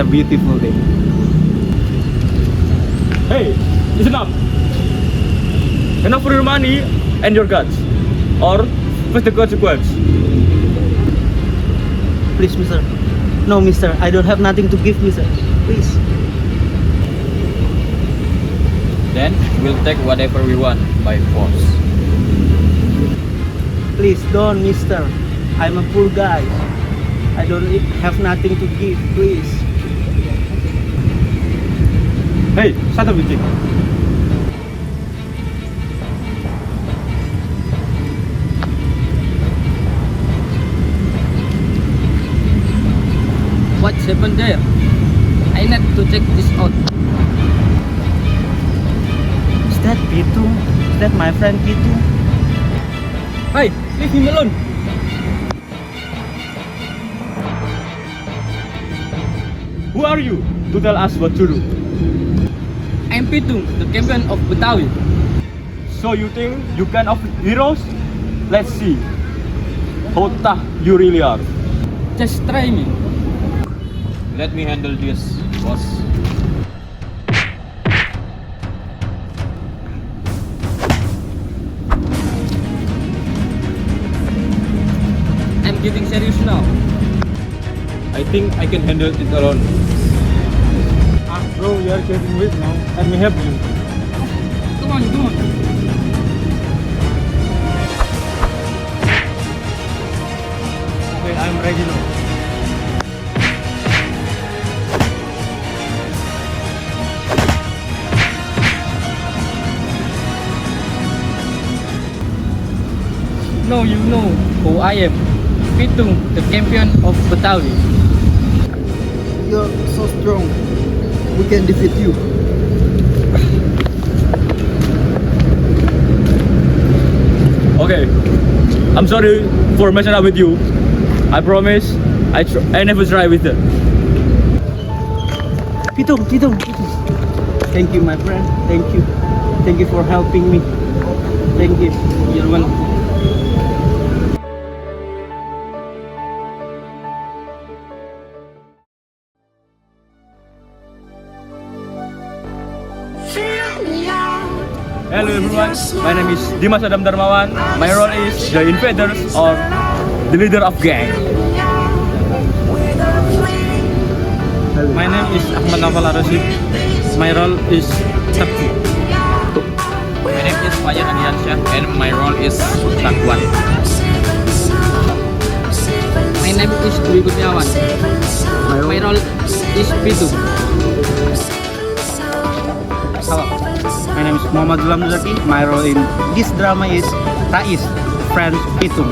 a beautiful day. Hey, it's enough. Enough for your money and your guts, or face the consequence. Please, mister. No, mister. I don't have nothing to give, mister. Please. Then we'll take whatever we want by force. Please don't, mister. I'm a poor guy. I don't have nothing to give, please. Hey, shut up, Pitung. What's happened there? I need to check this out. Is that Pitung? Is that my friend Pitung? Hey, leave him alone. Who are you to tell us what to do? I'm Pitung, the champion of Betawi. So you think you can of heroes? Let's see how tough you really are. Just try me. Let me handle this, boss. I'm getting serious now. I think I can handle it alone. Bro, you are getting weak now. Let me help you. Come on, come on. Okay, I'm ready now. Now you know who I am. Pitung, the champion of Betawi. You're so strong. We can defeat you. Okay, I'm sorry for messing up with you. I promise I never try with it. Pitung, Pitung, Pitung. Thank you, my friend. Thank you. Thank you for helping me. Thank you. You're welcome. Hello everyone, my name is Dimas Adam Darmawan. My role is the invaders or the leader of gang. My name is Ahmad Nawal Arashid. My role is Sakti. My name is Fajar Adiansyah and my role is Lakwan. My name is Dwi Kurniawan. My role is Pitung. Hello. My name is Muhammad Zulam Zaki. My role in this drama is Rais, friend Pitung.